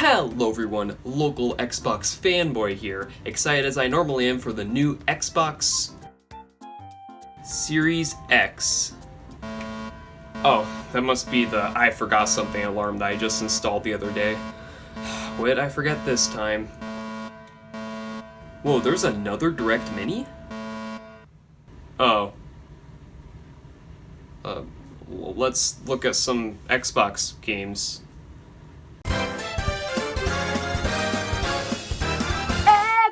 Hello everyone, local Xbox fanboy here, excited as I normally am for the new Xbox Series X. Oh, that must be the I forgot something alarm that I just installed the other day. What did I forget this time? Whoa, there's another Direct Mini? Oh. Well, let's look at some Xbox games.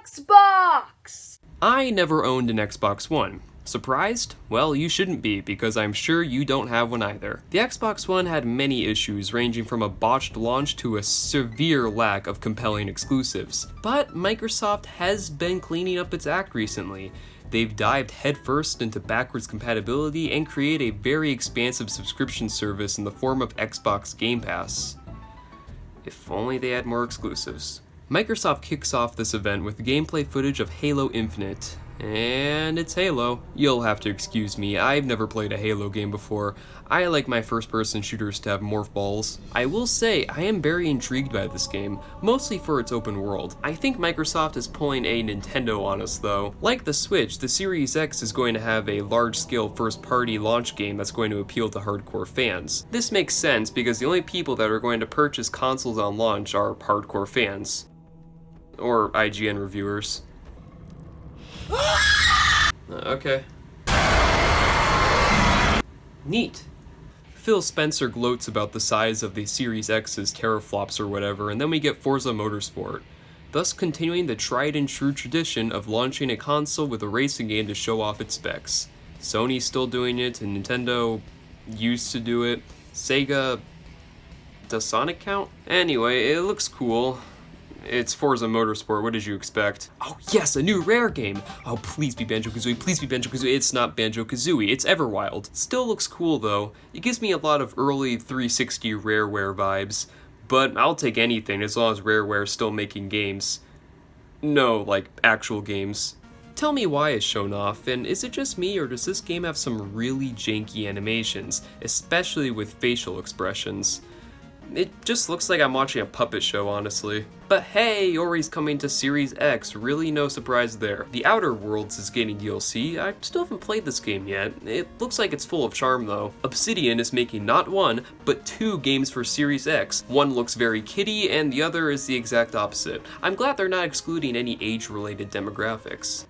Xbox! I never owned an Xbox One. Surprised? Well, you shouldn't be, because I'm sure you don't have one either. The Xbox One had many issues, ranging from a botched launch to a severe lack of compelling exclusives. But Microsoft has been cleaning up its act recently. They've dived headfirst into backwards compatibility and create a very expansive subscription service in the form of Xbox Game Pass. If only they had more exclusives. Microsoft kicks off this event with gameplay footage of Halo Infinite. And it's Halo. You'll have to excuse me, I've never played a Halo game before. I like my first-person shooters to have morph balls. I will say, I am very intrigued by this game, mostly for its open world. I think Microsoft is pulling a Nintendo on us though. Like the Switch, the Series X is going to have a large-scale first-party launch game that's going to appeal to hardcore fans. This makes sense because the only people that are going to purchase consoles on launch are hardcore fans. Or IGN reviewers. Okay. Neat. Phil Spencer gloats about the size of the Series X's teraflops or whatever, and then we get Forza Motorsport, thus continuing the tried and true tradition of launching a console with a racing game to show off its specs. Sony's still doing it, and Nintendo used to do it. Sega... does Sonic count? Anyway, it looks cool. It's Forza Motorsport, what did you expect? Oh yes, a new Rare game! Oh please be Banjo-Kazooie, please be Banjo-Kazooie. It's not Banjo-Kazooie, it's Everwild. Still looks cool though. It gives me a lot of early 360 Rareware vibes. But I'll take anything as long as Rareware's still making games. No, like, actual games. Tell me why it's shown off, and is it just me or does this game have some really janky animations, especially with facial expressions? It just looks like I'm watching a puppet show, honestly. But hey, Ori's coming to Series X, really no surprise there. The Outer Worlds is getting DLC, I still haven't played this game yet. It looks like it's full of charm though. Obsidian is making not one, but two games for Series X. One looks very kiddie, and the other is the exact opposite. I'm glad they're not excluding any age-related demographics.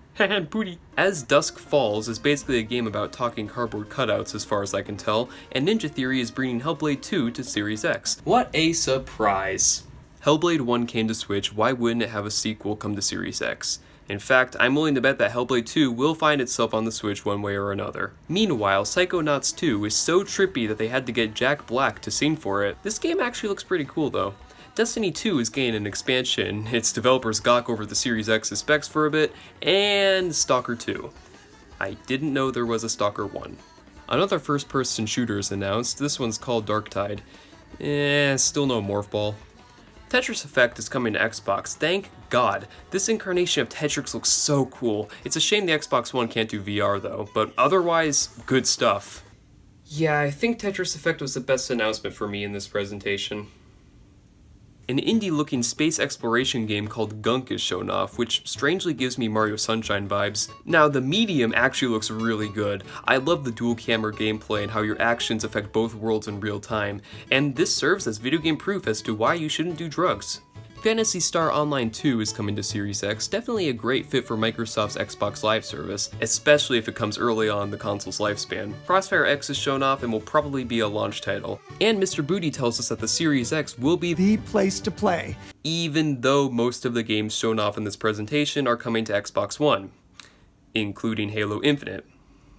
Booty. As Dusk Falls is basically a game about talking cardboard cutouts as far as I can tell, and Ninja Theory is bringing Hellblade 2 to Series X. What a surprise! Hellblade 1 came to Switch, why wouldn't it have a sequel come to Series X? In fact, I'm willing to bet that Hellblade 2 will find itself on the Switch one way or another. Meanwhile, Psychonauts 2 is so trippy that they had to get Jack Black to sing for it. This game actually looks pretty cool though. Destiny 2 is getting an expansion, its developers gawk over the Series X's specs for a bit, and Stalker 2. I didn't know there was a Stalker 1. Another first-person shooter is announced, this one's called DARKTIDE. Still no Morph Ball. Tetris Effect is coming to Xbox, thank God. This incarnation of Tetris looks so cool. It's a shame the Xbox One can't do VR though, but otherwise, good stuff. Yeah, I think Tetris Effect was the best announcement for me in this presentation. An indie-looking space exploration game called Gunk is shown off, which strangely gives me Mario Sunshine vibes. Now, the medium actually looks really good. I love the dual-camera gameplay and how your actions affect both worlds in real time, and this serves as video game proof as to why you shouldn't do drugs. Phantasy Star Online 2 is coming to Series X, definitely a great fit for Microsoft's Xbox Live service, especially if it comes early on in the console's lifespan. Crossfire X is shown off and will probably be a launch title. And Mr. Booty tells us that the Series X will be the place to play, even though most of the games shown off in this presentation are coming to Xbox One, including Halo Infinite,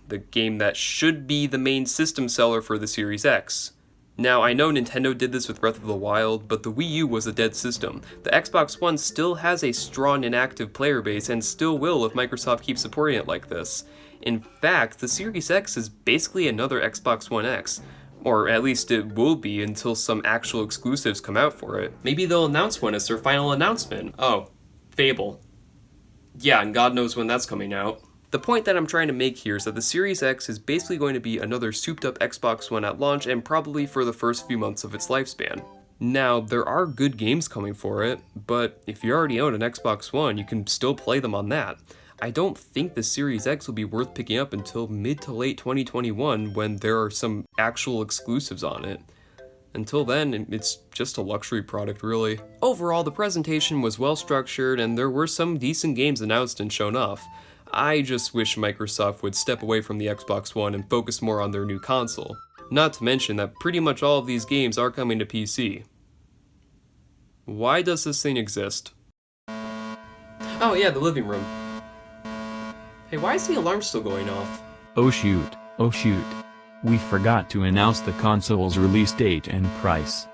the game that should be the main system seller for the Series X. Now, I know Nintendo did this with Breath of the Wild, but the Wii U was a dead system. The Xbox One still has a strong and active player base and still will if Microsoft keeps supporting it like this. In fact, the Series X is basically another Xbox One X. Or at least it will be until some actual exclusives come out for it. Maybe they'll announce one as their final announcement. Oh, FABLE. Yeah, and God knows when that's coming out. The point that I'm trying to make here is that the Series X is basically going to be another souped up Xbox One at launch and probably for the first few months of its lifespan. Now, there are good games coming for it, but if you already own an Xbox One, you can still play them on that. I don't think the Series X will be worth picking up until mid to late 2021 when there are some actual exclusives on it. Until then, it's just a luxury product, really. Overall, the presentation was well structured and there were some decent games announced and shown off. I just wish Microsoft would step away from the Xbox One and focus more on their new console. Not to mention that pretty much all of these games are coming to PC. Why does this thing exist? Oh yeah, the living room. Hey, why is the alarm still going off? Oh shoot, we forgot to announce the console's release date and price.